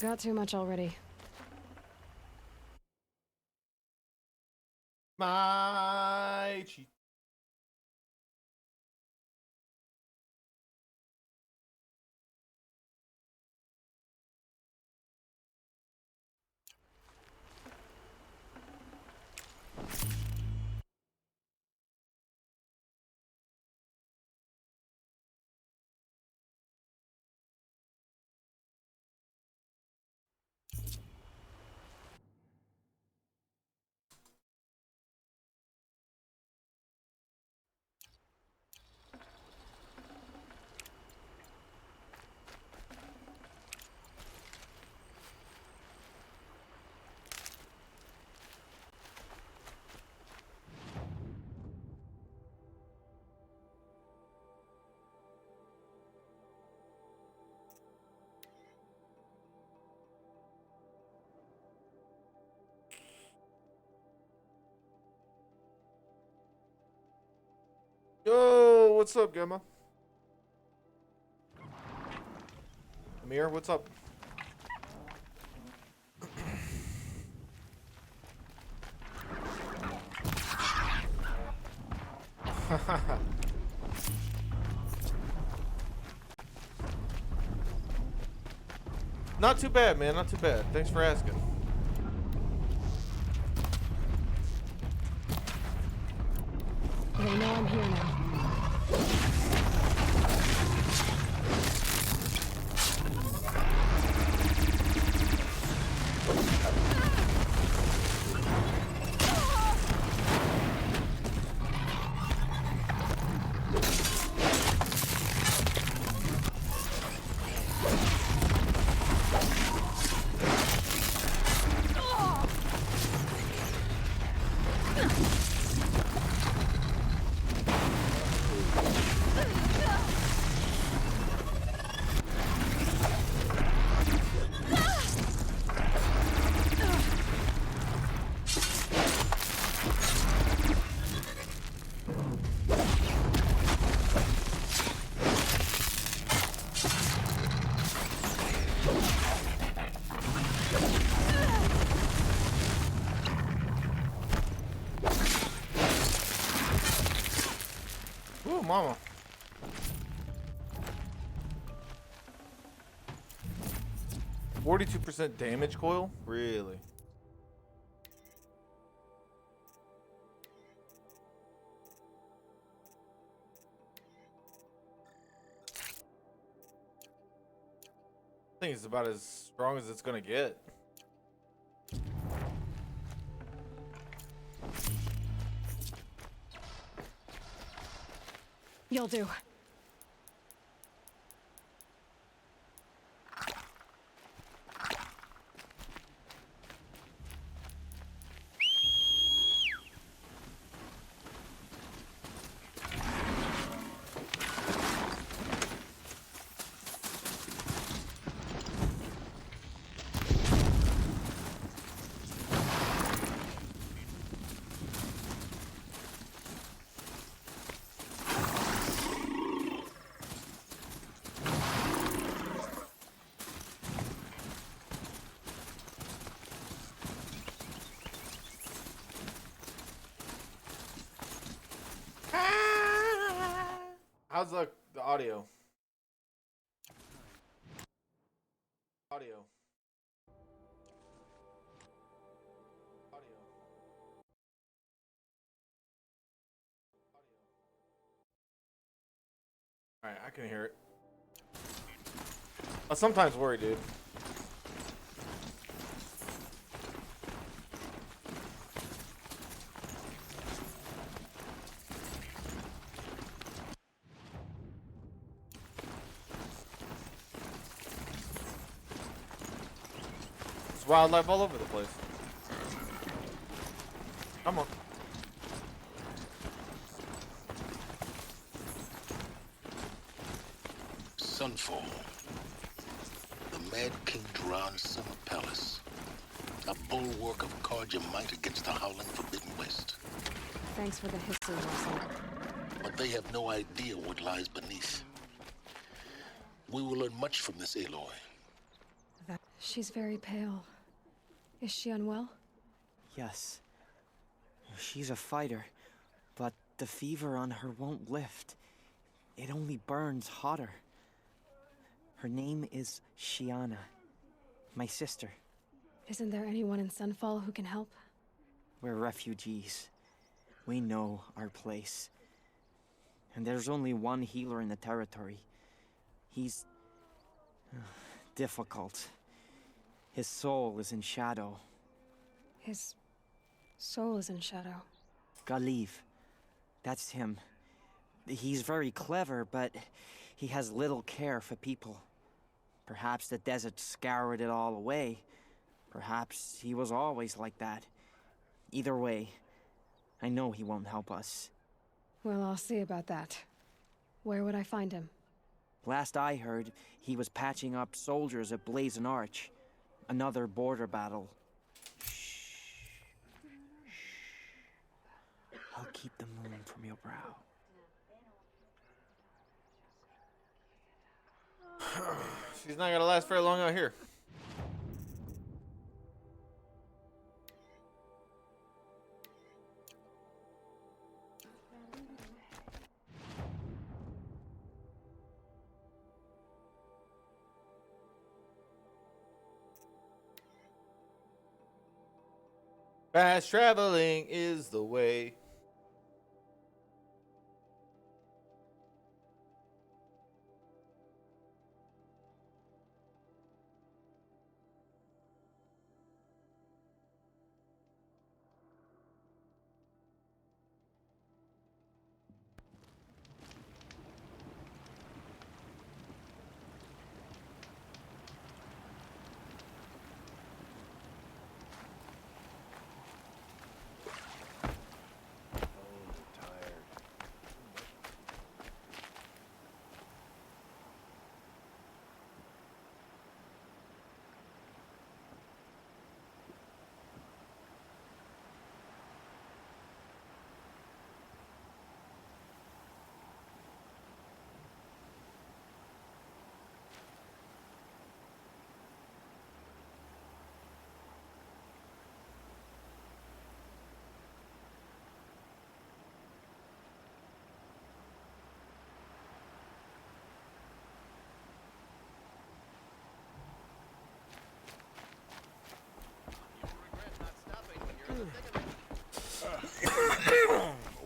Got too much already. My cheat. Yo, what's up, Gemma? Amir, what's up? Not too bad, man. Not too bad. Thanks for asking. They know I'm here now. Ooh, mama. %42 damage coil? Really? I think it's about as strong as it's gonna get. You'll do. How's the audio? Audio. Audio. Alright, I can hear it. I sometimes worry, dude. There's wildlife all over the place. Come on. Sunfall. The Mad King Duran's summer palace. A bulwark of Carja might against the howling Forbidden West. Thanks for the history lesson. But they have no idea what lies beneath. We will learn much from this Aloy. She's very pale. Is she unwell? Yes. She's a fighter, but the fever on her won't lift. It only burns hotter. Her name is Shiana, my sister. Isn't there anyone in Sunfall who can help? We're refugees. We know our place. And there's only one healer in the territory. He's difficult. His soul is in shadow. His soul is in shadow. Galiv. That's him. He's very clever, but he has little care for people. Perhaps the desert scoured it all away. Perhaps he was always like that. Either way, I know he won't help us. Well, I'll see about that. Where would I find him? Last I heard, he was patching up soldiers at Blazon Arch. Another border battle. I'll keep the moon from your brow. She's not gonna last very long out here. Fast traveling is the way.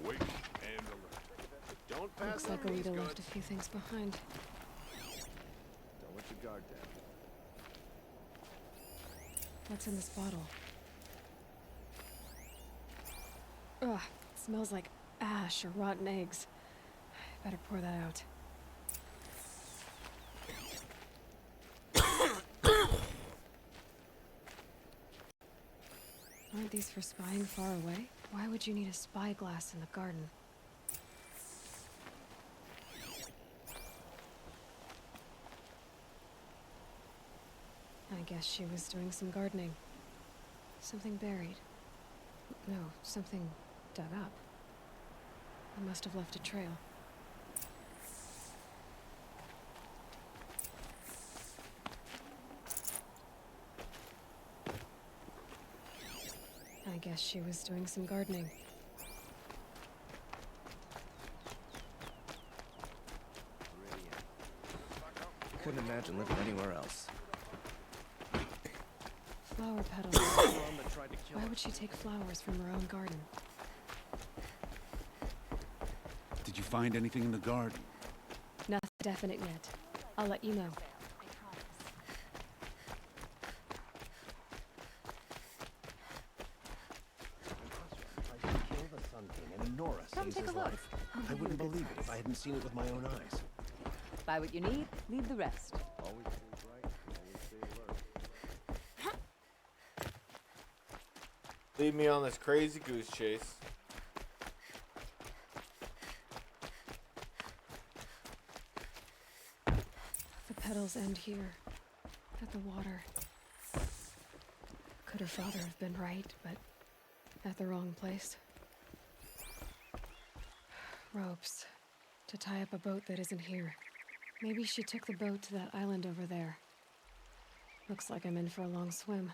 Awake and alert. Don't pass Looks the like release Alita guns. left a few things behind. Don't let your guard down. What's in this bottle? Ugh, it smells like ash or rotten eggs. Better pour that out. Aren't these for spying far away? Why would you need a spyglass in the garden? I guess she was doing some gardening. Something buried. No, something dug up. I must have left a trail. I guess she was doing some gardening. Couldn't imagine living anywhere else. Flower petals. Why would she take flowers from her own garden? Did you find anything in the garden? Nothing definite yet. I'll let you know. Come take a look. I wouldn't believe it if I hadn't seen it with my own eyes. Buy what you need, leave the rest. Always stay bright, always stay alert. Lead me on this crazy goose chase. The petals end here, at the water. Could her father have been right, but at the wrong place? Ropes. To tie up a boat that isn't here. Maybe she took the boat to that island over there. Looks like I'm in for a long swim.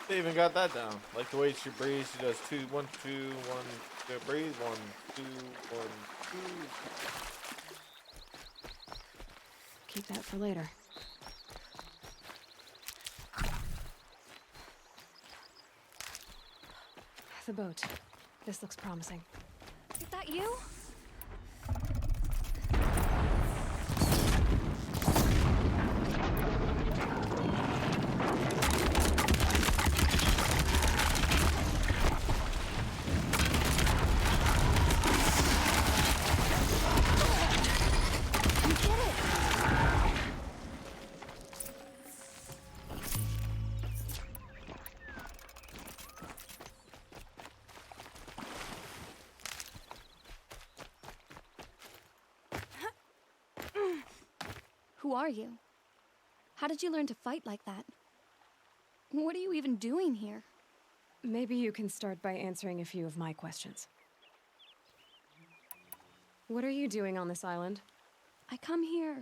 They even got that down. Like the way she breathes, she does 2, 1, 2, 1, breathe, 1, 2, 1, 2. Keep that for later. The boat. This looks promising. Is that you? Who are you? How did you learn to fight like that? What are you even doing here? Maybe you can start by answering a few of my questions. What are you doing on this island? I come here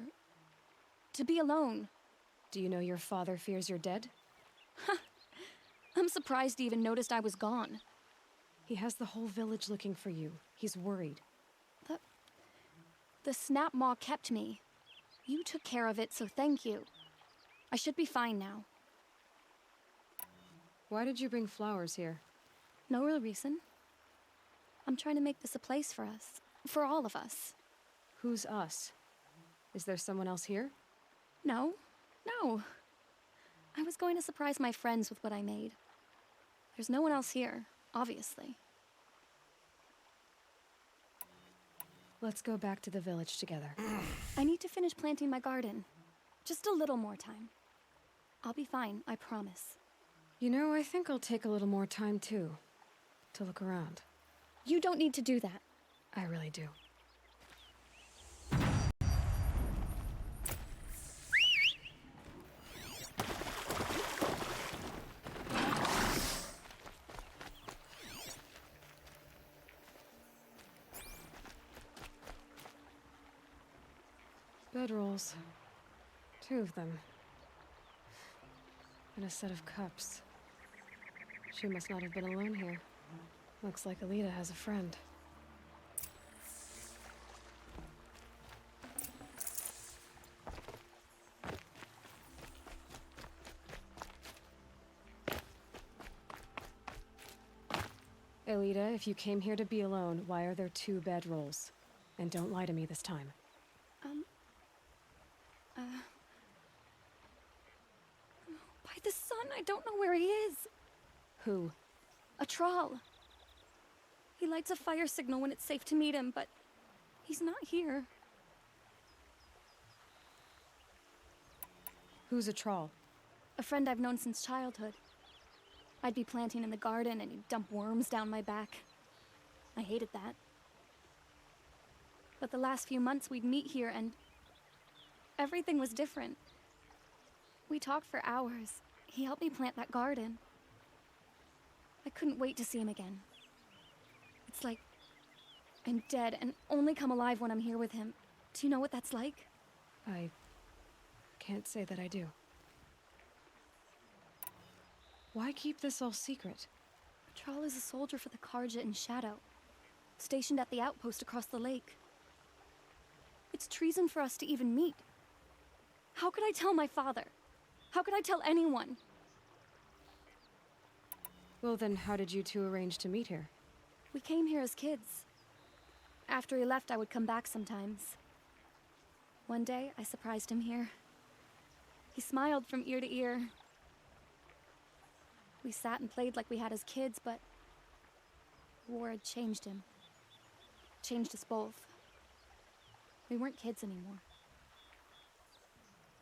to be alone. Do you know your father fears you're dead? I'm surprised he even noticed I was gone. He has the whole village looking for you. He's worried. The snap maw kept me. You took care of it, so thank you. I should be fine now. Why did you bring flowers here? No real reason. I'm trying to make this a place for us. For all of us. Who's us? Is there someone else here? No. I was going to surprise my friends with what I made. There's no one else here, obviously. Let's go back to the village together. I need to finish planting my garden. Just a little more time. I'll be fine, I promise. You know, I think I'll take a little more time too. To look around. You don't need to do that. I really do. Bedrolls. 2 of them. And a set of cups. She must not have been alone here. Looks like Alita has a friend. Alita, if you came here to be alone, why are there 2 bedrolls? And don't lie to me this time. By the sun, I don't know where he is. Who? A Thrall. He lights a fire signal when it's safe to meet him, but he's not here. Who's a Thrall? A friend I've known since childhood. I'd be planting in the garden and he'd dump worms down my back. I hated that. But the last few months we'd meet here and everything was different. We talked for hours. He helped me plant that garden. I couldn't wait to see him again. It's like I'm dead and only come alive when I'm here with him. Do you know what that's like? I can't say that I do. Why keep this all secret? Thrall is a soldier for the Carja in Shadow, stationed at the outpost across the lake. It's treason for us to even meet. How could I tell my father? How could I tell anyone? Well then, how did you 2 arrange to meet here? We came here as kids. After he left, I would come back sometimes. One day, I surprised him here. He smiled from ear to ear. We sat and played like we had as kids, but war had changed him. changed us both. We weren't kids anymore.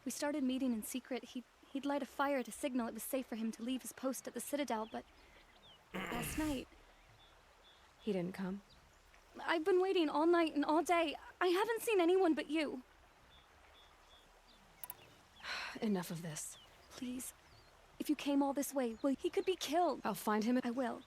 We started meeting in secret. He'd light a fire to signal it was safe for him to leave his post at the Citadel, but last night, He didn't come? I've been waiting all night and all day. I haven't seen anyone but you. Enough of this. Please, if you came all this way, well, he could be killed. I'll find him. I will.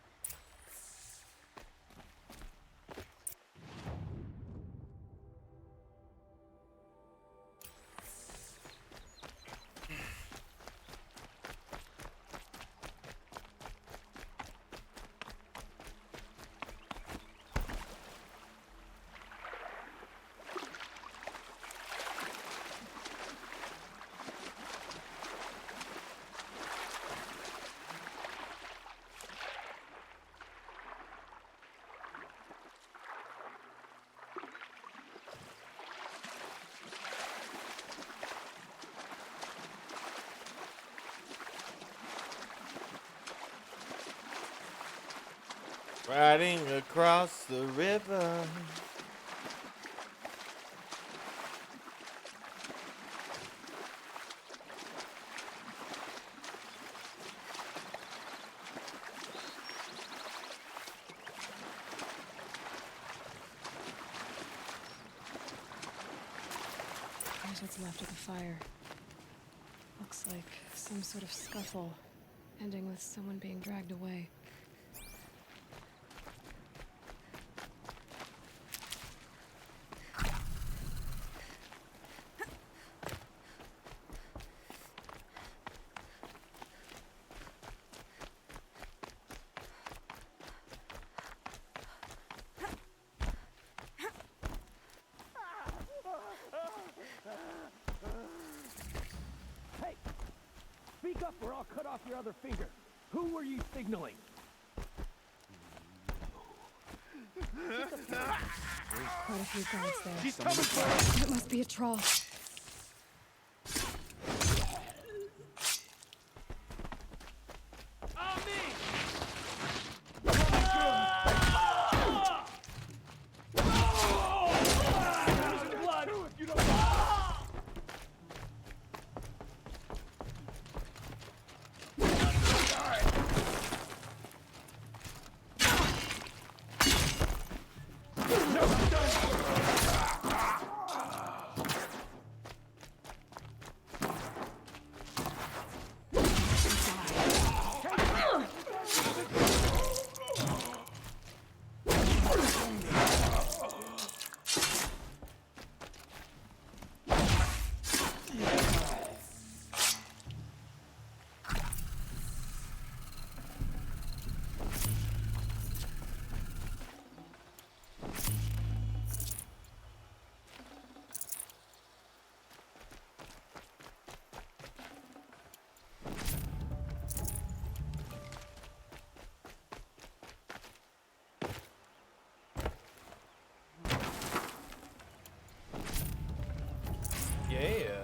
Riding across the river. Here's what's left of the fire. Looks like some sort of scuffle, ending with someone being dragged away. Hey! Speak up or I'll cut off your other finger. Who were you signaling? Quite a few guards there. She's coming for us! It must be a troll. On me! Blood! If you don't... Yeah.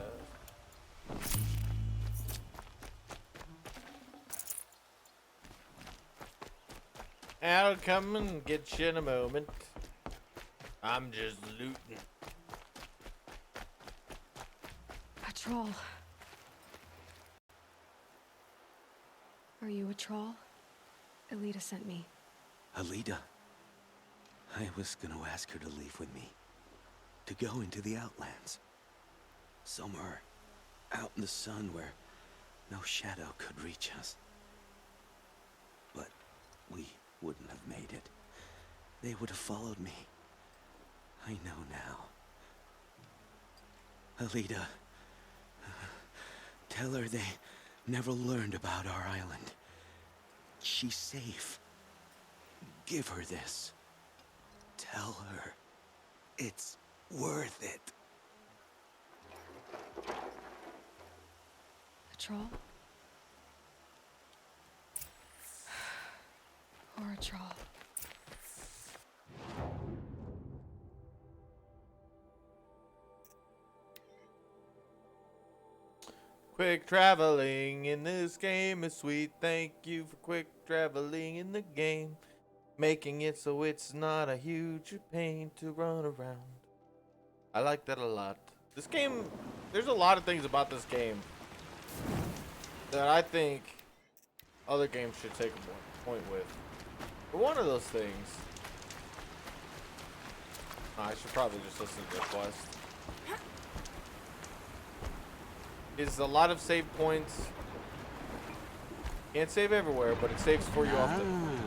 I'll come and get you in a moment. I'm just looting. A troll. Are you a troll? Elita sent me. Alida. I was gonna ask her to leave with me. To go into the Outlands. Somewhere out in the sun where no shadow could reach us. But we wouldn't have made it. They would have followed me. I know now. Alida, tell her they never learned about our island. She's safe. Give her this. Tell her it's worth it. A troll? Or a troll? Quick traveling in this game is sweet. Thank you for quick traveling in the game. making it so it's not a huge pain to run around. I like that a lot. This game, there's a lot of things about this game that I think other games should take a point with. But one of those things, I should probably just listen to the quest, is a lot of save points. Can't save everywhere, but it saves for you often.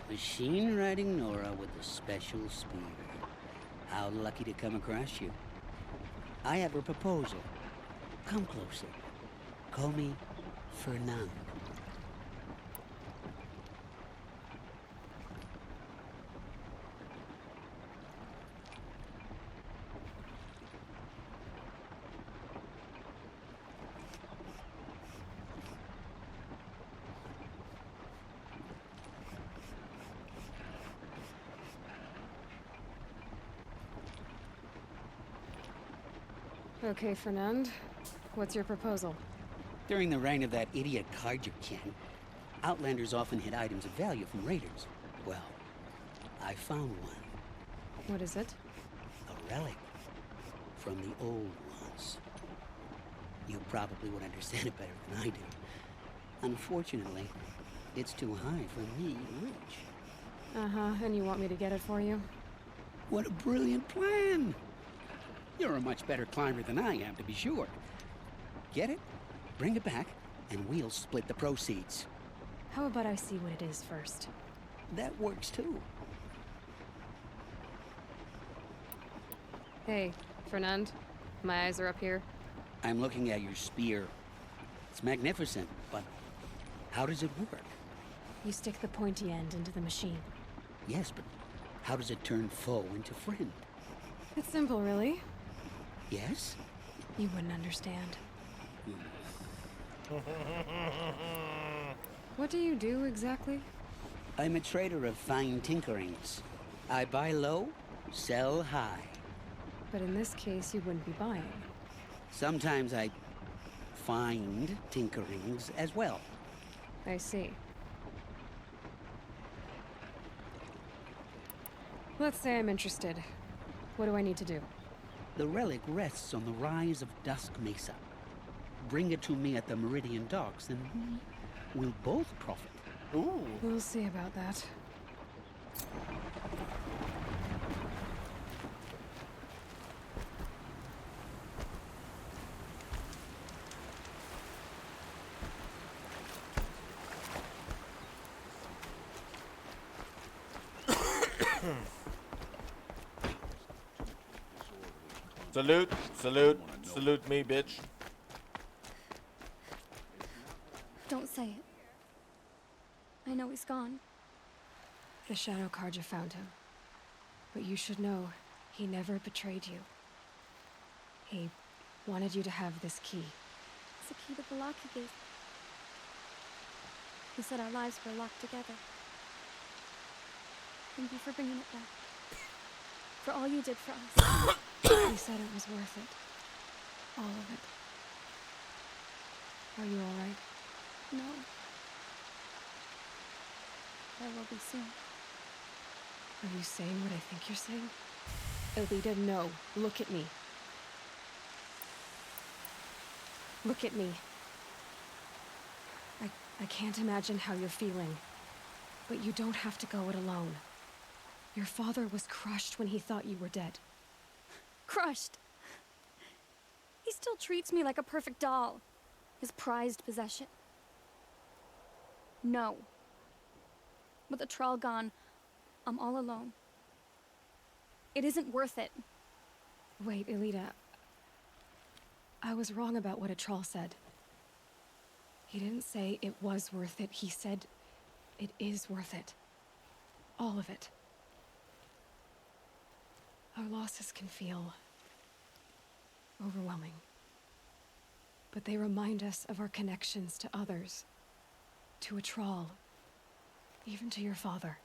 Machine riding Nora with a special speed. How lucky to come across you. I have a proposal. Come closer. Call me Fernand. Okay, Fernand. What's your proposal? During the reign of that idiot Carja King, Outlanders often hid items of value from raiders. Well, I found one. What is it? A relic from the old ones. You probably would understand it better than I do. Unfortunately, it's too high for me to reach. Uh-huh, and you want me to get it for you? What a brilliant plan! You're a much better climber than I am, to be sure. Get it, bring it back, and we'll split the proceeds. How about I see what it is first? That works too. Hey, Fernand. My eyes are up here. I'm looking at your spear. It's magnificent, but how does it work? You stick the pointy end into the machine. Yes, but how does it turn foe into friend? It's simple, really. Yes? You wouldn't understand. What do you do exactly? I'm a trader of fine tinkerings. I buy low, sell high. But in this case, you wouldn't be buying. Sometimes I find tinkerings as well. I see. Let's say I'm interested. What do I need to do? The relic rests on the rise of Dusk Mesa. Bring it to me at the Meridian Docks, and we'll both profit. Ooh. We'll see about that. Salute, salute, salute me, bitch. Don't say it. I know he's gone. The Shadow Carja found him. But you should know, he never betrayed you. He wanted you to have this key. It's a key that Balaki gave. He said our lives were locked together. Thank you for bringing it back. For all you did for us. He said it was worth it. All of it. Are you all right? No. I will be soon. Are you saying what I think you're saying? Elita, no. Look at me. Look at me. I can't imagine how you're feeling. But you don't have to go it alone. Your father was crushed when he thought you were dead. Crushed. He still treats me like a perfect doll. His prized possession. No. With the Trawl gone, I'm all alone. It isn't worth it. Wait, Elita. I was wrong about what a Trawl said. He didn't say it was worth it. He said it is worth it. All of it. Our losses can feel overwhelming. But they remind us of our connections to others, to a Trawl, even to your father.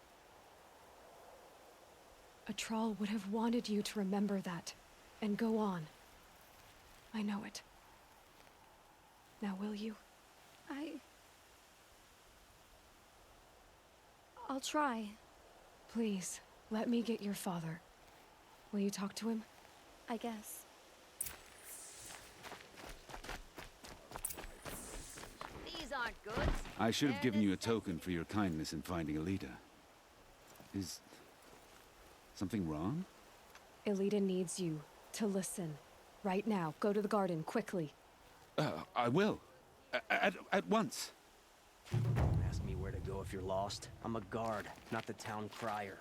A Trawl would have wanted you to remember that and go on. I know it. Now will you? I'll try. Please, let me get your father. Will you talk to him? I guess. These aren't goods. I should have given you a token for your kindness in finding Alita. Is something wrong? Elita needs you to listen. Right now. Go to the garden, quickly. I will. At once. Don't ask me where to go if you're lost. I'm a guard, not the town crier.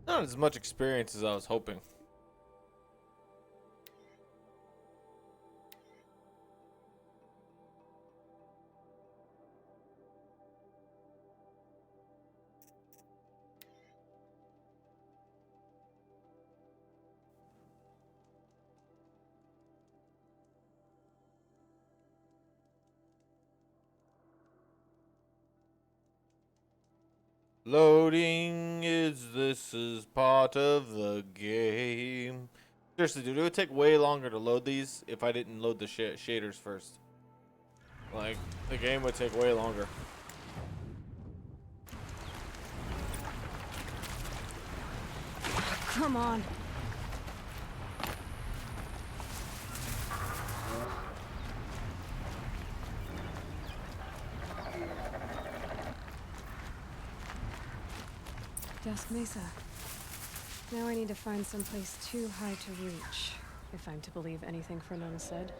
Not as much experience as I was hoping. Loading this is part of the game. Seriously, dude, it would take way longer to load these if I didn't load the shaders first. Like, the game would take way longer. Come on. Dusk Mesa. Now I need to find someplace too high to reach, if I'm to believe anything Fernand said.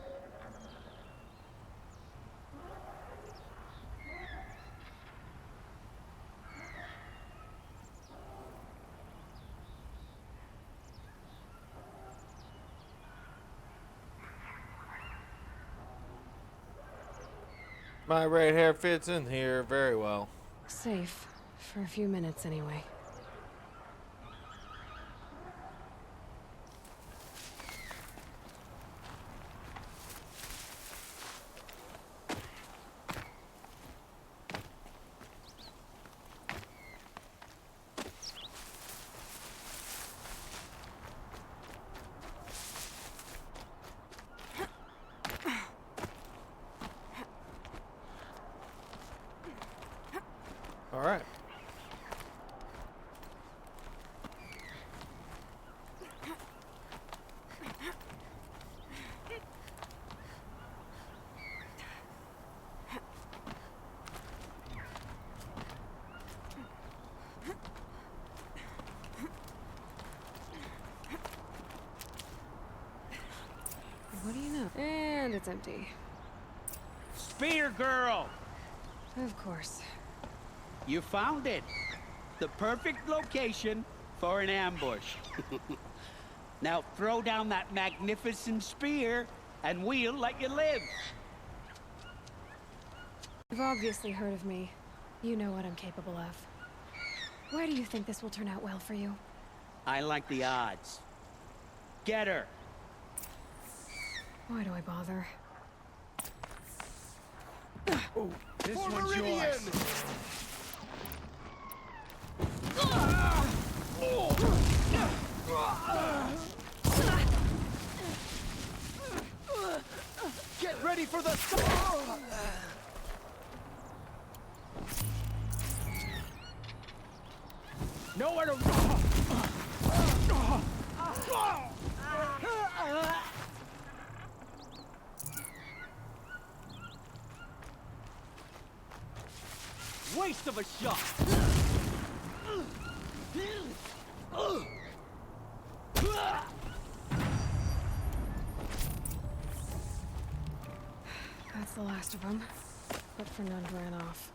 My red hair fits in here very well. Safe. For a few minutes, anyway. All right. What do you know? And it's empty. Spear girl! Of course. You found it. The perfect location for an ambush. Now throw down that magnificent spear and we'll let you live. You've obviously heard of me. You know what I'm capable of. Why do you think this will turn out well for you? I like the odds. Get her. Why do I bother? This one's yours. Get ready for the... Nowhere to... Waste of a shot! That's the last of them. But Fernand ran off.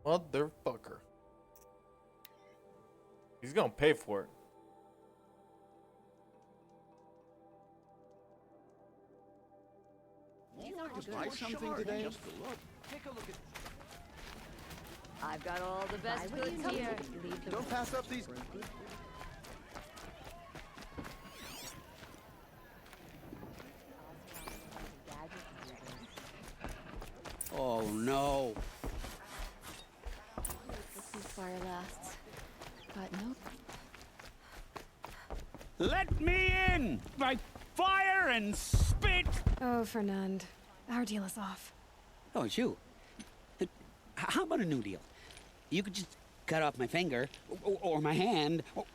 Motherfucker. He's gonna pay for it. Buy something today? Just a look. Take a look at... I've got all the best goods here. Leave the Don't pass up these. Oh no. This fire lasts. But nope. Let me in! By fire and spit! Oh, Fernand. Our deal is off. Oh, it's you. How about a new deal? You could just cut off my finger, or my hand, or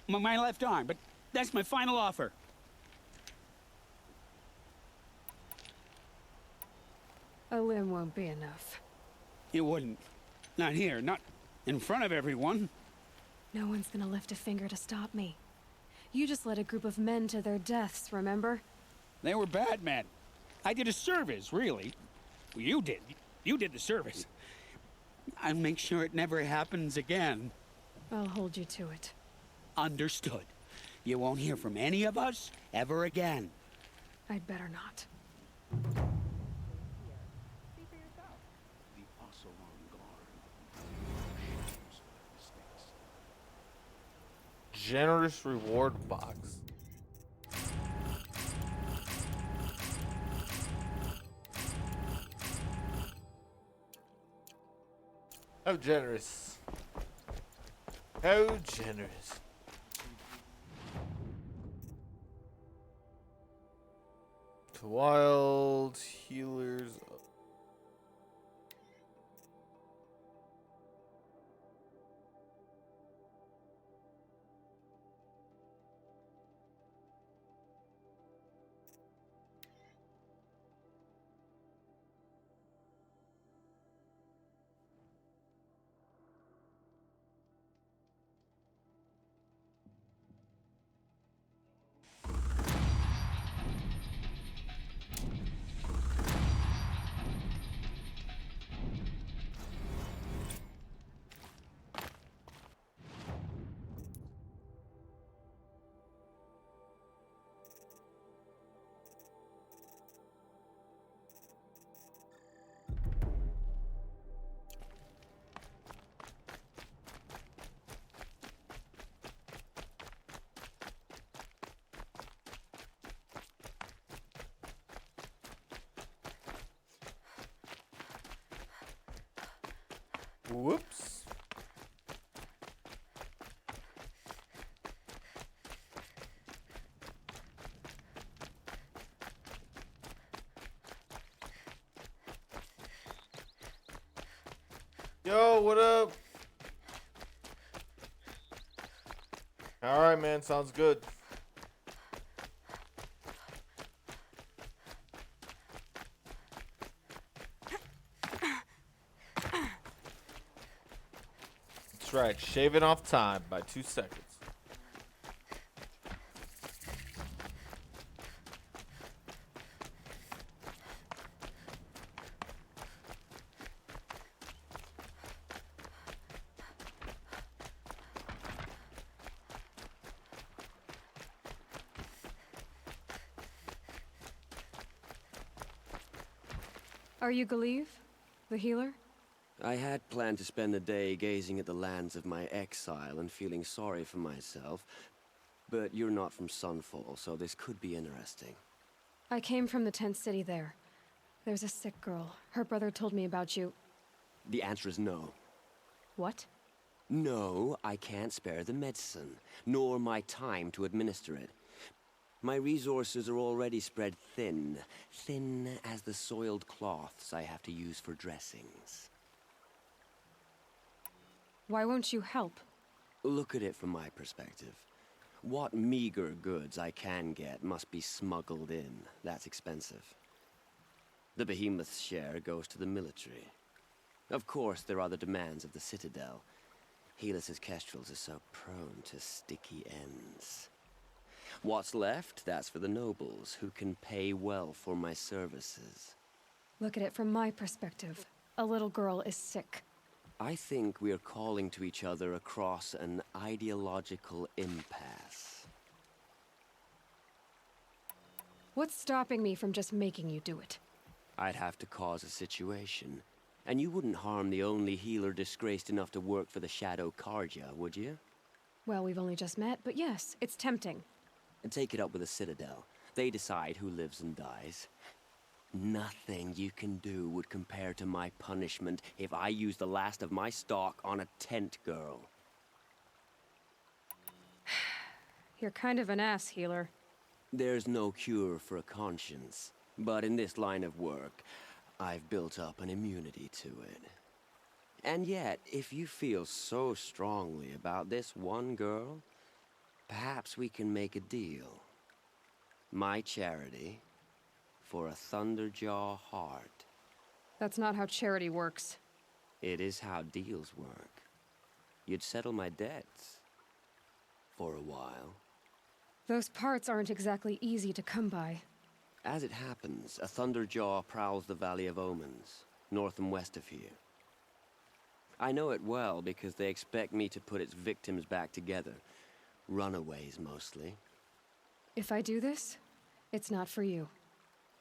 my left arm, but that's my final offer. A limb won't be enough. You wouldn't. Not here, not in front of everyone. No one's gonna lift a finger to stop me. You just led a group of men to their deaths, remember? They were bad men. I did a service, really. Well, you did. You did the service. I'll make sure it never happens again. I'll hold you to it. Understood. You won't hear from any of us ever again. I'd better not. Generous reward box. How generous. How generous. To wild healers. Whoops. Yo, what up? All right, man. Sounds good. That's right. Shaving off time by 2 seconds. Are you Galeev, the healer? I had planned to spend the day gazing at the lands of my exile and feeling sorry for myself, but you're not from Sunfall, so this could be interesting. I came from the tent city there. There's a sick girl. Her brother told me about you. The answer is no. What? No, I can't spare the medicine, nor my time to administer it. My resources are already spread thin, thin as the soiled cloths I have to use for dressings. Why won't you help? Look at it from my perspective. What meager goods I can get must be smuggled in. That's expensive. The behemoth's share goes to the military. Of course, there are the demands of the Citadel. Helis' kestrels are so prone to sticky ends. What's left, that's for the nobles, who can pay well for my services. Look at it from my perspective. A little girl is sick. I think we are calling to each other across an ideological impasse. What's stopping me from just making you do it? I'd have to cause a situation. And you wouldn't harm the only healer disgraced enough to work for the Shadow Carja, would you? Well, we've only just met, but yes, it's tempting. And take it up with the Citadel. They decide who lives and dies. Nothing you can do would compare to my punishment if I use the last of my stock on a tent girl. You're kind of an ass, healer. There's no cure for a conscience. But in this line of work, I've built up an immunity to it. And yet, if you feel so strongly about this one girl, perhaps we can make a deal. My charity for a Thunderjaw heart. That's not how charity works. It is how deals work. You'd settle my debts. For a while. Those parts aren't exactly easy to come by. As it happens, a Thunderjaw prowls the Valley of Omens, north and west of here. I know it well because they expect me to put its victims back together. Runaways, mostly. If I do this, it's not for you.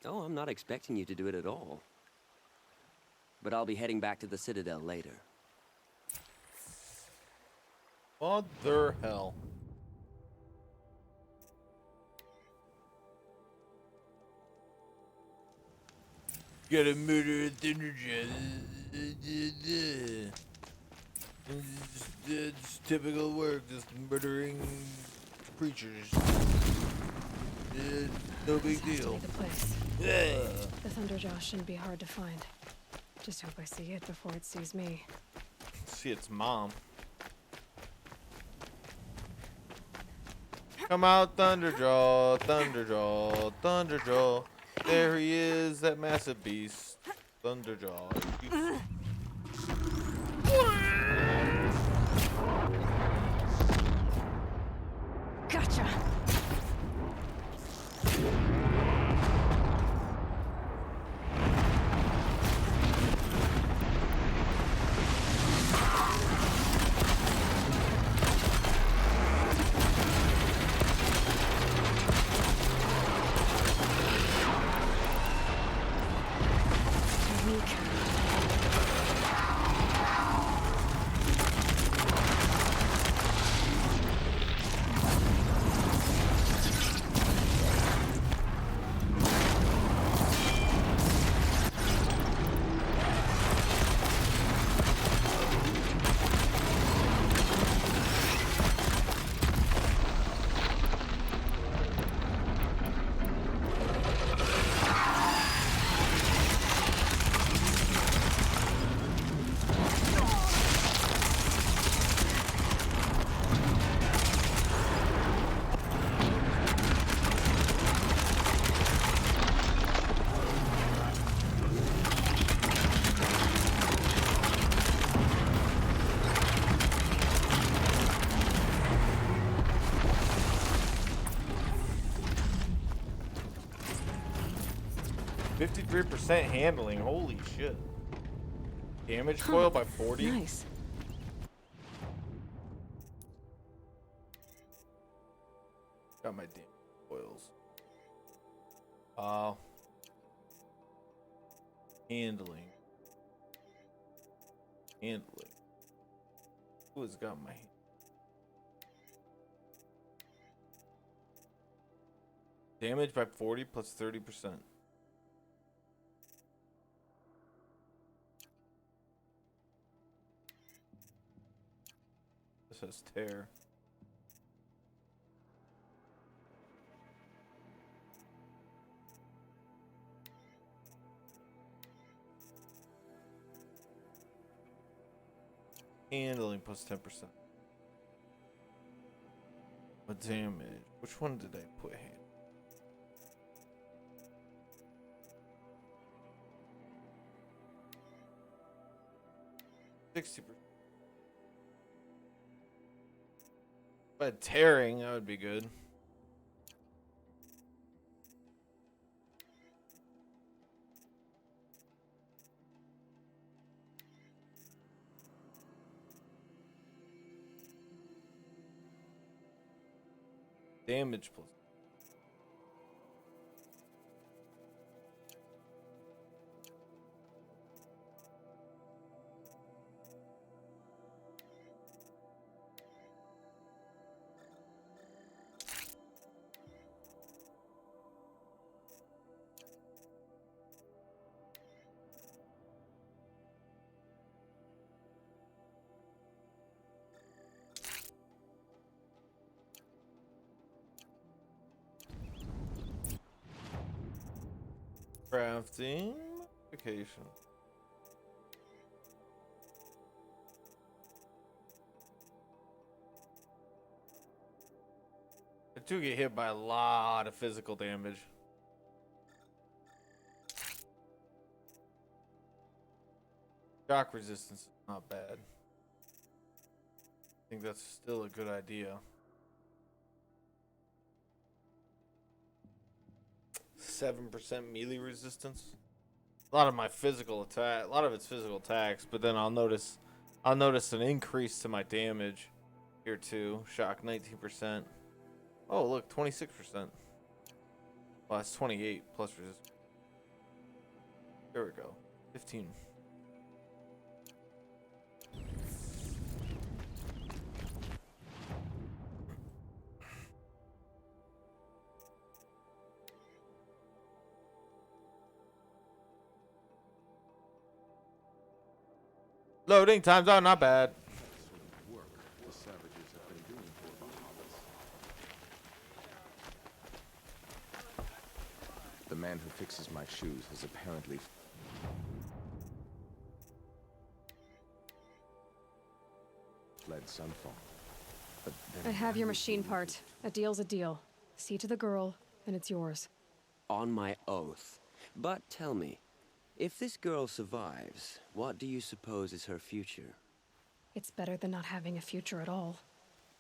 Oh, I'm not expecting you to do it at all. But I'll be heading back to the Citadel later. Mother hell. Gotta murder a Thunderjaw. It's typical work, just murdering creatures. No big deal. The place. Yeah. The Thunderjaw shouldn't be hard to find. Just hope I see it before it sees me. See its mom. Come out, Thunderjaw, Thunderjaw, Thunderjaw. There he is, that massive beast. Thunderjaw. Gotcha! %, handling, holy shit. Damage coil by 40. Nice. Got my damage coils. Handling. Who has got my damage by 40 plus 30%. This says tear. Handling plus 10%. What damage? Which one did I put hand? %60. But tearing, that would be good. Damage plus. Crafting. Vacation. I do get hit by a lot of physical damage. Shock resistance is not bad. I think that's still a good idea. 7% melee resistance. A lot of my physical attack, a lot of it's physical attacks, but then I'll notice an increase to my damage here too. Shock 19%. Oh look, 26%. Well, that's 28 plus resistance. There we go. 15. Loading times out, not bad. The man who fixes my shoes has apparently fled Sunfall. But I have your machine part. A deal's a deal. See to the girl, and it's yours. On my oath. But tell me, if this girl survives, what do you suppose is her future? It's better than not having a future at all.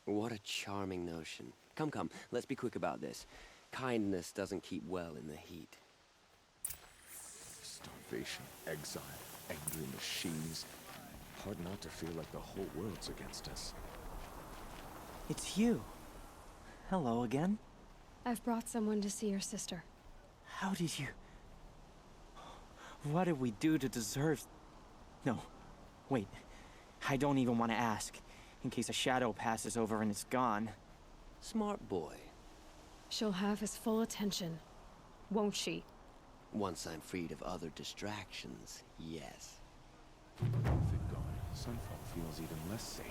What a charming notion. Come, come, let's be quick about this. Kindness doesn't keep well in the heat. starvation, exile, angry machines. Hard not to feel like the whole world's against us. It's you. Hello again. I've brought someone to see your sister. How did you... What did we do to deserve... No. Wait. I don't even want to ask. In case a shadow passes over and it's gone. Smart boy. She'll have his full attention. Won't she? Once I'm freed of other distractions, yes. With it gone, Sunfall feels even less safe.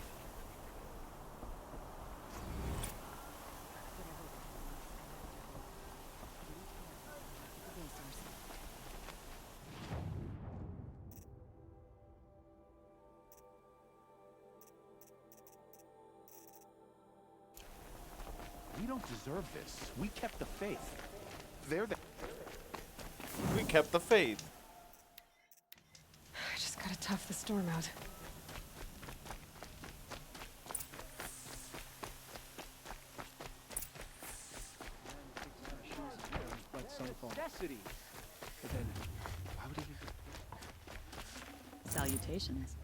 We don't deserve this. We kept the faith. They're the... We kept the faith. I just gotta tough the storm out. Necessity. But then, why would he... Salutations.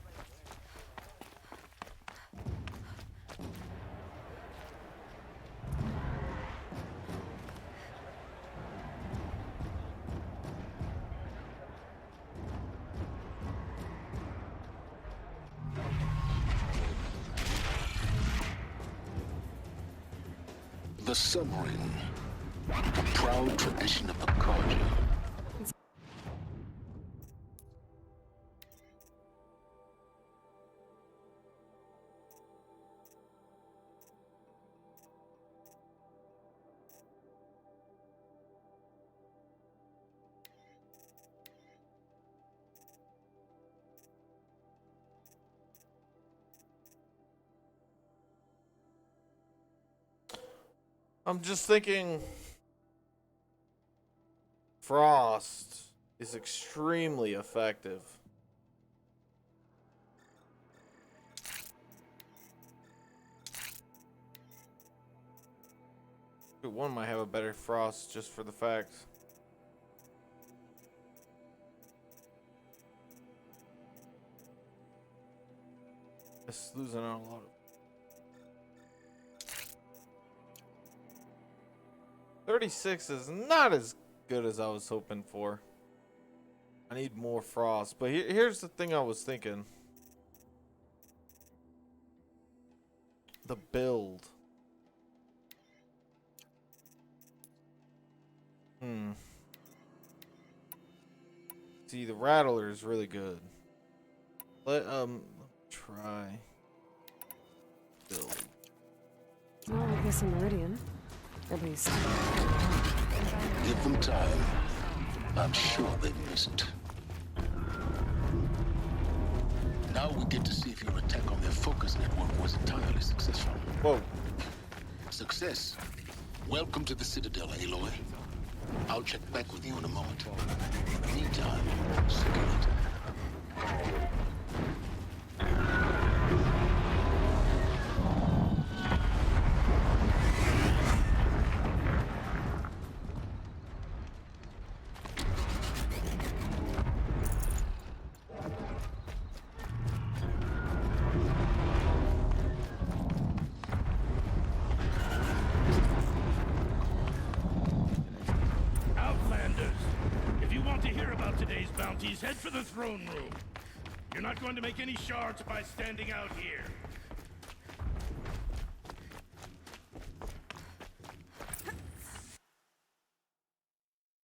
The submarine, a proud tradition of the Carja. I'm just thinking Frost is extremely effective. Dude, one might have a better Frost just for the fact. It's losing out a lot of 36 is not as good as I was hoping for. I need more Frost. But here's the thing I was thinking. The build. See, the Rattler is really good. Let try build. It's not like this in Meridian. At least. Give them time. I'm sure they missed. Now we get to see if your attack on their focus network was entirely successful. Whoa. Success. Welcome to the Citadel, Aloy. I'll check back with you in a moment. Meantime, secure it. Outlanders, if you want to hear about today's bounties, head for the throne room. You're not going to make any shards by standing out here.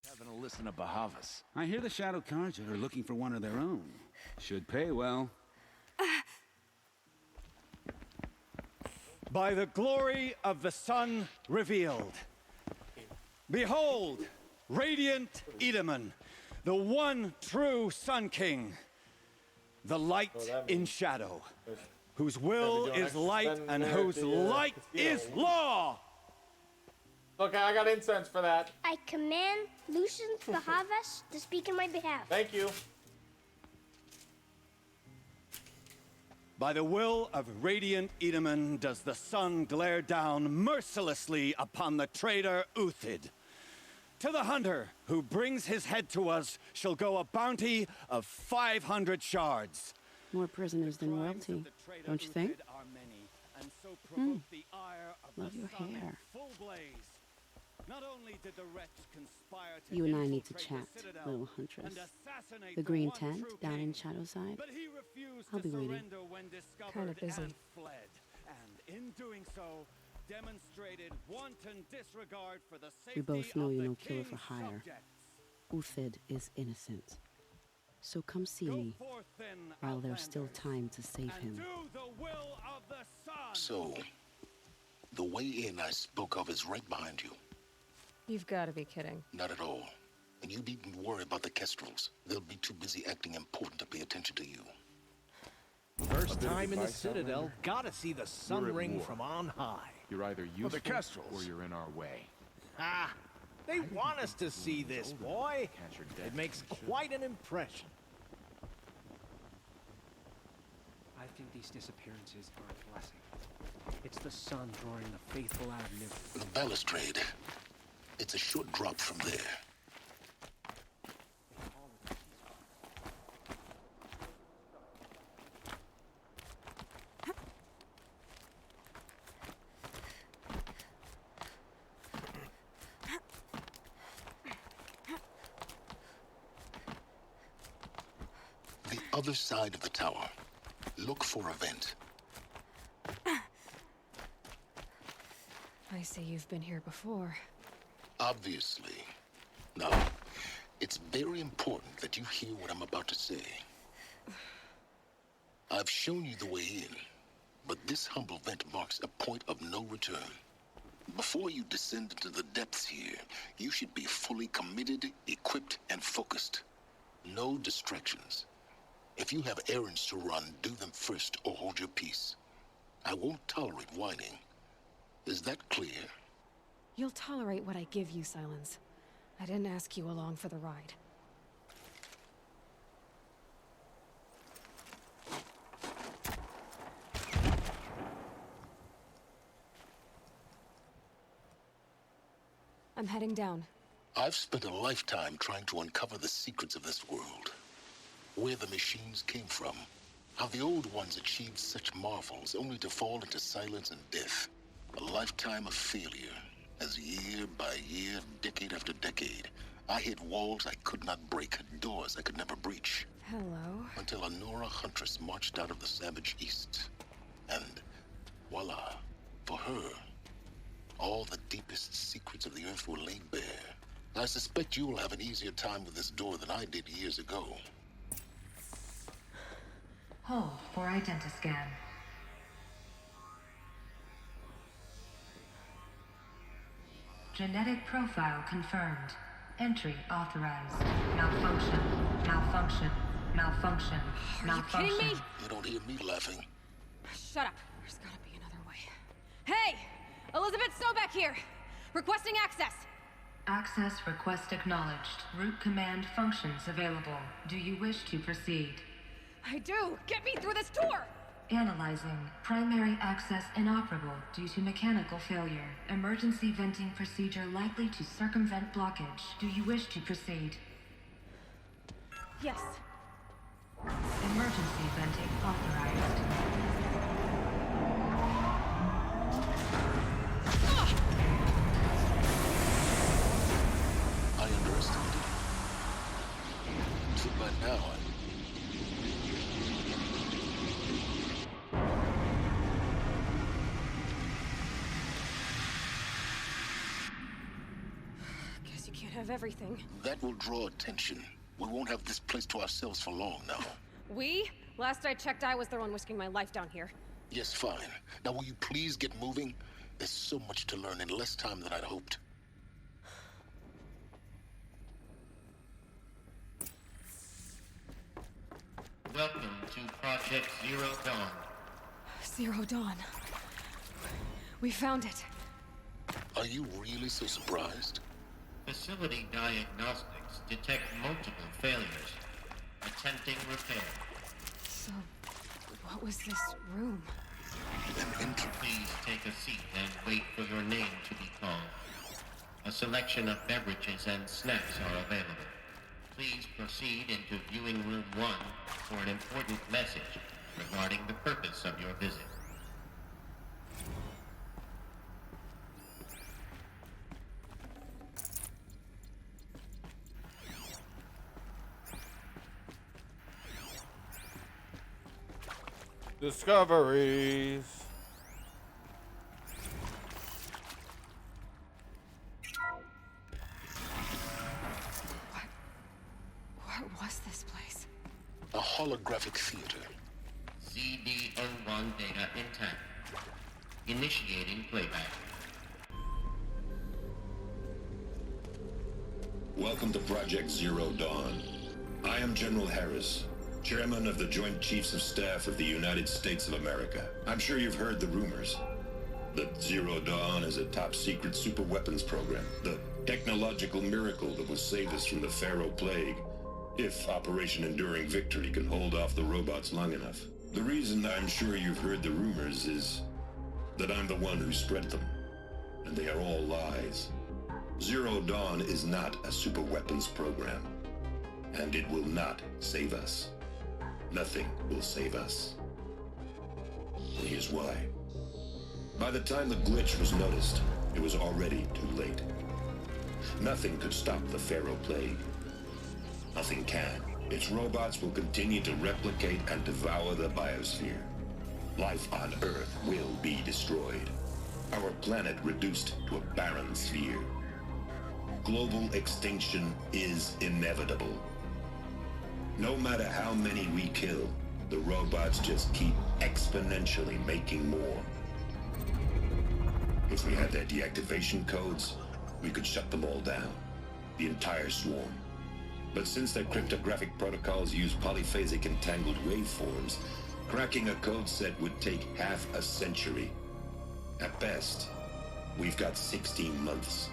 Having a listen to Bahavas. I hear the Shadow Carja are looking for one of their own. Should pay well. By the glory of the sun revealed. Behold, radiant Edaman, the one true Sun King. The light in shadow, whose will is light and whose light is law. Okay, I got incense for that. I command Lucius Bahavas to speak in my behalf. Thank you. By the will of radiant Edaman does the sun glare down mercilessly upon the traitor Uthid. To the hunter who brings his head to us shall go a bounty of 500 shards. More prisoners than royalty, don't you think? Love your hair. Not only did the wretch conspire to You and I need to chat, little huntress. The green tent down in Shadowside. I'll be waiting. Kind of busy. And in doing so, demonstrated wanton disregard for the We safety both know of you're the no killer king's for hire. subjects. Uthid is innocent. So come see me while there's still time to save him. Do the will of the sun. So, the way in I spoke of is right behind you. You've got to be kidding. Not at all. And you needn't worry about the Kestrels. They'll be too busy acting important to pay attention to you. First time in the Citadel, gotta see the sun ring from on high. You're either useful or you're in our way. Ah, they want us to see this, boy. It makes quite an impression. I think these disappearances are a blessing. It's the sun drawing the faithful out of Niflheim. The balustrade. It's a short drop from there. The other side of the tower. Look for a vent. I see you've been here before. Obviously. Now, it's very important that you hear what I'm about to say. I've shown you the way in, but this humble vent marks a point of no return. Before you descend into the depths here, you should be fully committed, equipped, and focused. No distractions. If you have errands to run, do them first or hold your peace. I won't tolerate whining. Is that clear? You'll tolerate what I give you, Silence. I didn't ask you along for the ride. I'm heading down. I've spent a lifetime trying to uncover the secrets of this world. Where the machines came from. How the old ones achieved such marvels only to fall into silence and death. A lifetime of failure. As year by year, decade after decade, I hit walls I could not break, doors I could never breach. Hello? Until a Nora huntress marched out of the savage east. And voila, for her, all the deepest secrets of the earth were laid bare. I suspect you will have an easier time with this door than I did years ago. Hold for identiscan. Genetic profile confirmed. Entry authorized. Malfunction. Malfunction. Malfunction. Malfunction. Kidding me? You don't hear me laughing. Shut up. There's gotta be another way. Hey! Elizabeth Sobek here! Requesting access! Access request acknowledged. Root command functions available. Do you wish to proceed? I do! Get me through this tour! Analyzing. Primary access inoperable due to mechanical failure. Emergency venting procedure likely to circumvent blockage. Do you wish to proceed? Yes. Emergency venting authorized. I underestimated you. Too bad now, Guess you can't have everything. That will draw attention. We won't have this place to ourselves for long now. We? Last I checked, I was the one risking my life down here. Yes, fine. Now will you please get moving? There's so much to learn in less time than I'd hoped. Welcome to Project Zero Dawn. Zero Dawn. We found it. Are you really so surprised? Facility diagnostics detect multiple failures. Attempting repair. So, what was this room? Please take a seat and wait for your name to be called. A selection of beverages and snacks are available. Please proceed into viewing room 1 for an important message regarding the purpose of your visit. Discoveries. What was this place? A holographic theater. CD01 data intact. Initiating playback. Welcome to Project Zero Dawn. I am General Harris, Chairman of the Joint Chiefs of Staff of the United States of America. I'm sure you've heard the rumors that Zero Dawn is a top-secret superweapons program, the technological miracle that will save us from the Pharaoh Plague, if Operation Enduring Victory can hold off the robots long enough. The reason I'm sure you've heard the rumors is that I'm the one who spread them, and they are all lies. Zero Dawn is not a superweapons program, and it will not save us. Nothing will save us. Here's why. By the time the glitch was noticed, it was already too late. Nothing could stop the Pharaoh Plague. Nothing can. Its robots will continue to replicate and devour the biosphere. Life on Earth will be destroyed. Our planet reduced to a barren sphere. Global extinction is inevitable. No matter how many we kill, the robots just keep exponentially making more. If we had their deactivation codes, we could shut them all down. The entire swarm. But since their cryptographic protocols use polyphasic entangled waveforms, cracking a code set would take half a century. At best, we've got 16 months.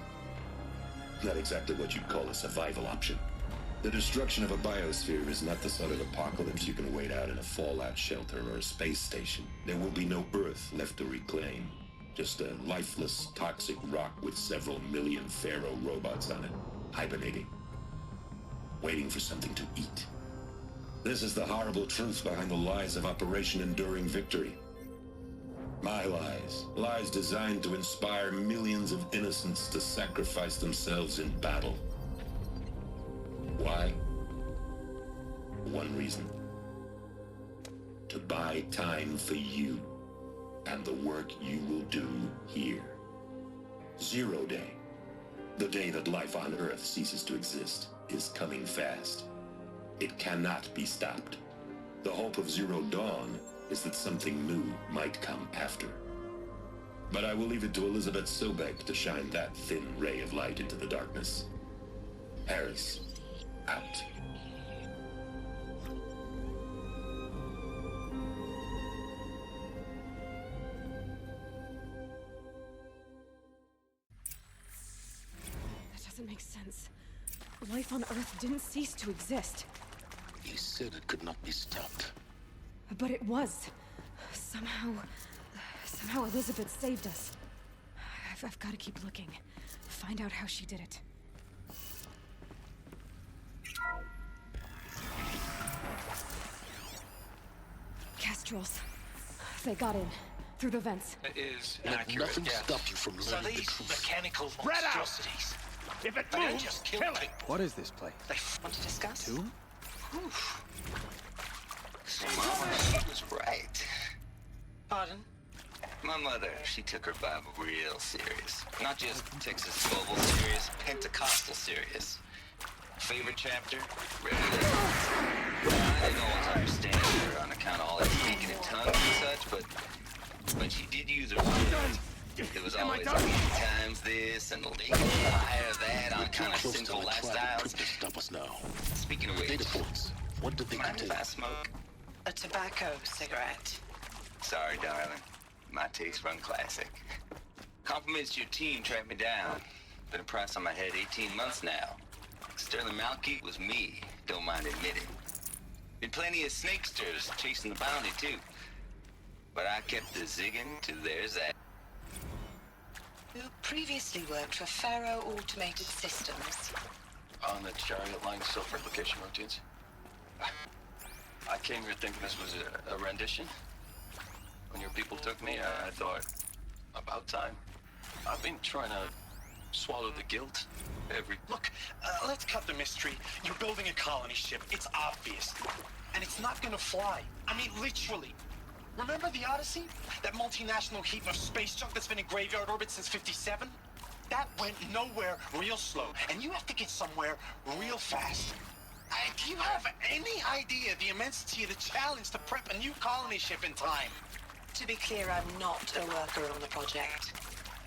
Not exactly what you'd call a survival option. The destruction of a biosphere is not the sort of apocalypse you can wait out in a fallout shelter or a space station. There will be no Earth left to reclaim. Just a lifeless, toxic rock with several million Pharaoh robots on it, hibernating, waiting for something to eat. This is the horrible truth behind the lies of Operation Enduring Victory. My lies. Lies designed to inspire millions of innocents to sacrifice themselves in battle. Why? One reason. To buy time for you and the work you will do here. Zero Day, the day that life on Earth ceases to exist, is coming fast. It cannot be stopped. The hope of Zero Dawn is that something new might come after. But I will leave it to Elizabeth Sobek to shine that thin ray of light into the darkness. Harris, out. That doesn't make sense. Life on Earth didn't cease to exist. You said it could not be stopped. But it was. Somehow Elizabeth saved us. I've got to keep looking. Find out how she did it. Castrals. They got in. Through the vents. It is Let accurate. nothing stop you from So learning the these truth. mechanical Spread out. monstrosities. If it They moves, just kill kill it. people. What is this place? They want to discuss. Tomb? So Mama, she was right. Pardon? My mother, she took her Bible real serious. Not just Texas Global serious, Pentecostal serious. Favorite chapter? Read it. I didn't always understand her on account of all that speaking in tongues and such, but when she did use her words, it was always 8 times this and 8 higher that on kind of sinful lifestyles. Stop us now. Speaking of which, Data points. What did they mind if contain? I smoke? A tobacco cigarette. Sorry, darling. My taste run classic. Compliments to your team tracked me down. Been a price on my head 18 months now. Sterling Malky was me, don't mind admitting. Been plenty of snakesters chasing the bounty, too. But I kept the zigging to their zag. You previously worked for Faro Automated Systems. On the chariot line self-replication routines. I came here thinking this was a rendition. When your people took me, I thought, about time. I've been trying to swallow the guilt every... Look, let's cut the mystery. You're building a colony ship. It's obvious. And it's not gonna fly. I mean, literally. Remember the Odyssey? That multinational heap of space junk that's been in graveyard orbit since '57? That went nowhere real slow. And you have to get somewhere real fast. Do you have any idea the immensity of the challenge to prep a new colony ship in time? To be clear, I'm not a worker on the project.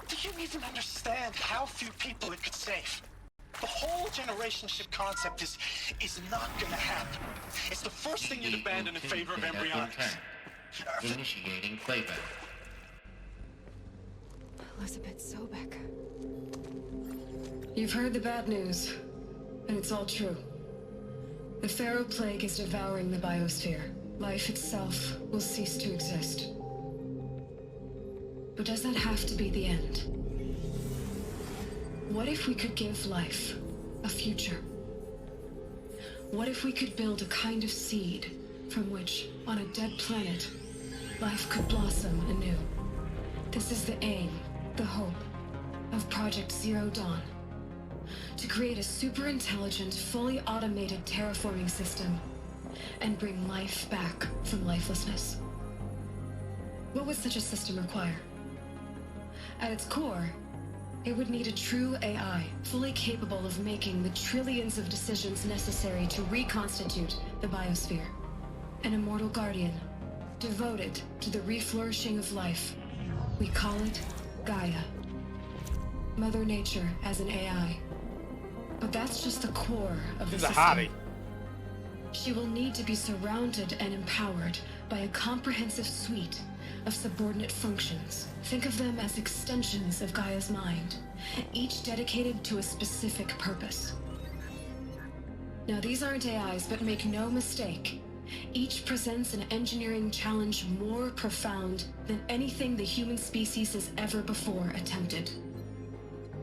Do you even understand how few people it could save? The whole generation ship concept is not gonna happen. It's the first thing you'd abandon in favor of embryonics. Initiating playback. Elizabeth Sobek. You've heard the bad news, and it's all true. The Pharaoh Plague is devouring the biosphere. Life itself will cease to exist. But does that have to be the end? What if we could give life a future? What if we could build a kind of seed from which, on a dead planet, life could blossom anew? This is the aim, the hope, of Project Zero Dawn. To create a super-intelligent, fully automated terraforming system and bring life back from lifelessness. What would such a system require? At its core, it would need a true AI, fully capable of making the trillions of decisions necessary to reconstitute the biosphere. An immortal guardian, devoted to the reflourishing of life. We call it Gaia. Mother Nature as an AI. But that's just the core of the She's a system. hottie. She will need to be surrounded and empowered by a comprehensive suite of subordinate functions. Think of them as extensions of Gaia's mind, each dedicated to a specific purpose. Now, these aren't AIs, but make no mistake, each presents an engineering challenge more profound than anything the human species has ever before attempted.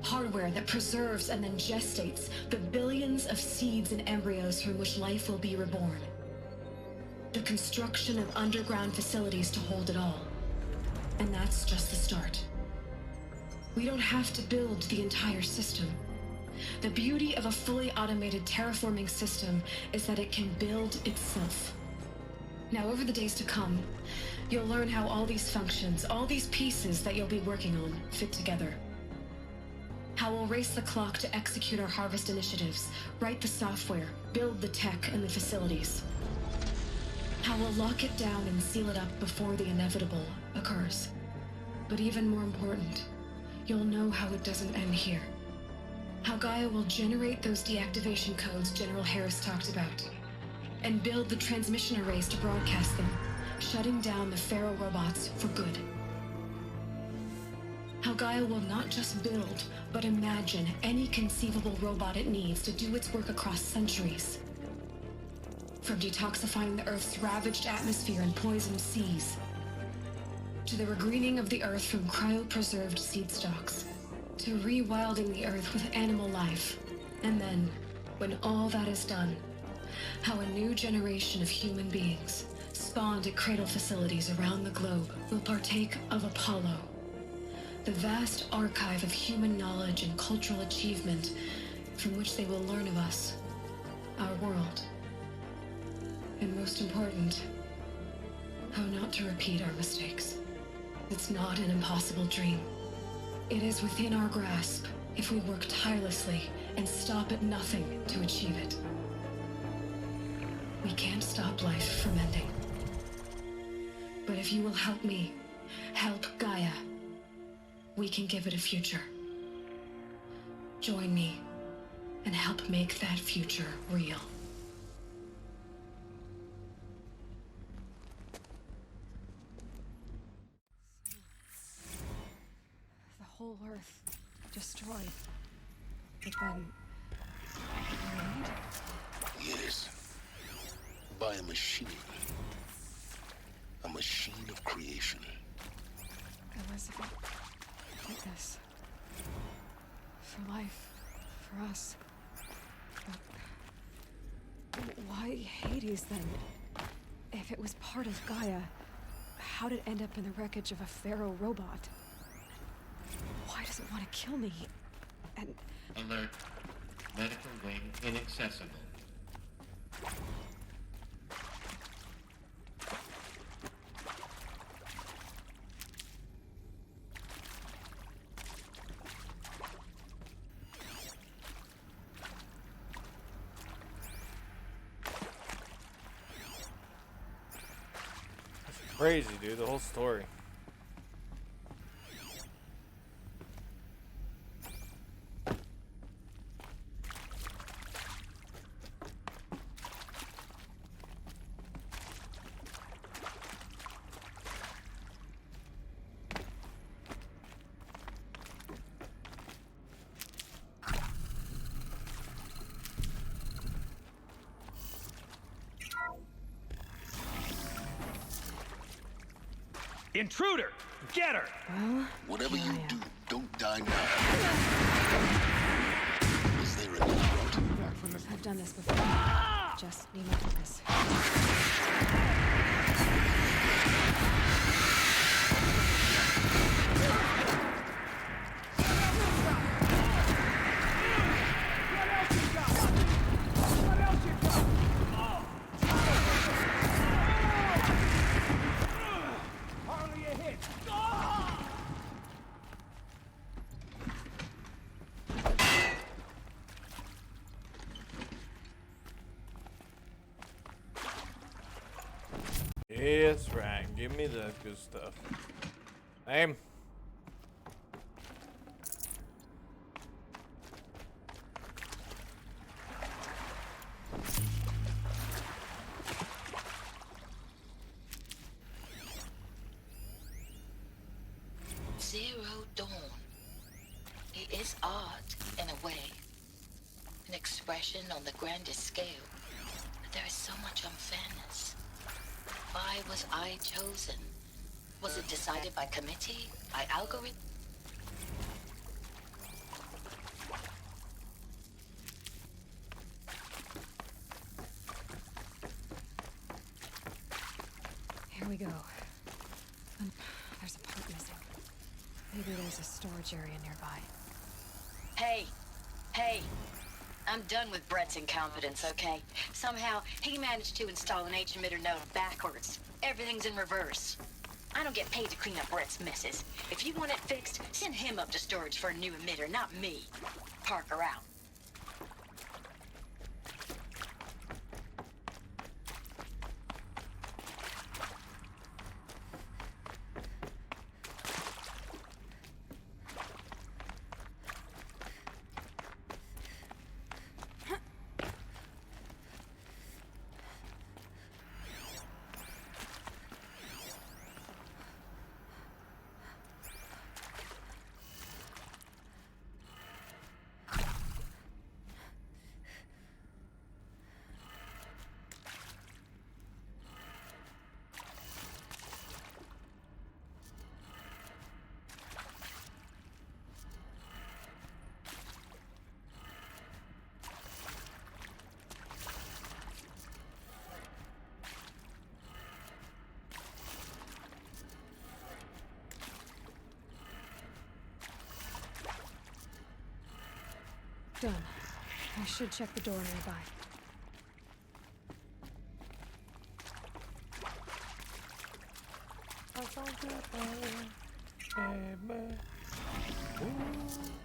Hardware that preserves and then gestates the billions of seeds and embryos from which life will be reborn. The construction of underground facilities to hold it all. And that's just the start. We don't have to build the entire system. The beauty of a fully automated terraforming system is that it can build itself. Now, over the days to come, you'll learn how all these functions, all these pieces that you'll be working on, fit together. How we'll race the clock to execute our harvest initiatives, write the software, build the tech and the facilities. How we'll lock it down and seal it up before the inevitable occurs. But even more important, you'll know how it doesn't end here. How Gaia will generate those deactivation codes General Harris talked about, and build the transmission arrays to broadcast them, shutting down the Pharaoh robots for good. How Gaia will not just build, but imagine any conceivable robot it needs to do its work across centuries. From detoxifying the Earth's ravaged atmosphere and poisoned seas, to the regreening of the Earth from cryopreserved seed stalks, to rewilding the Earth with animal life. And then, when all that is done, how a new generation of human beings, spawned at cradle facilities around the globe, will partake of Apollo, the vast archive of human knowledge and cultural achievement from which they will learn of us, our world. And most important, how not to repeat our mistakes. It's not an impossible dream. It is within our grasp if we work tirelessly and stop at nothing to achieve it. We can't stop life from ending. But if you will help me, help Gaia, we can give it a future. Join me and help make that future real. The whole Earth destroyed. But then... made? Yes. By a machine. A machine of creation. Elizabeth did this. For life. For us. But... why Hades, then? If it was part of Gaia, how did it end up in the wreckage of a Pharaoh robot? Why does it want to kill me? And... Alert. Medical wing inaccessible. Crazy, dude, the whole story. Intruder! Get her! Well, whatever you do, don't die now. Is there a doubt? I've done this before. Just need my focus. Yes, right. Give me that good stuff. Aim. Zero Dawn. It is art, in a way. An expression on the grandest scale. But there is so much unfairness. Why was I chosen? Was it decided by committee? By algorithm? Here we go. There's a part missing. Maybe there's a storage area nearby. Hey! Hey! I'm done with Brett's incompetence, okay? Somehow, he managed to install an H-emitter node backwards. Everything's in reverse. I don't get paid to clean up Brett's messes. If you want it fixed, send him up to storage for a new emitter, not me. Parker out. done. I should check the door nearby. Ooh.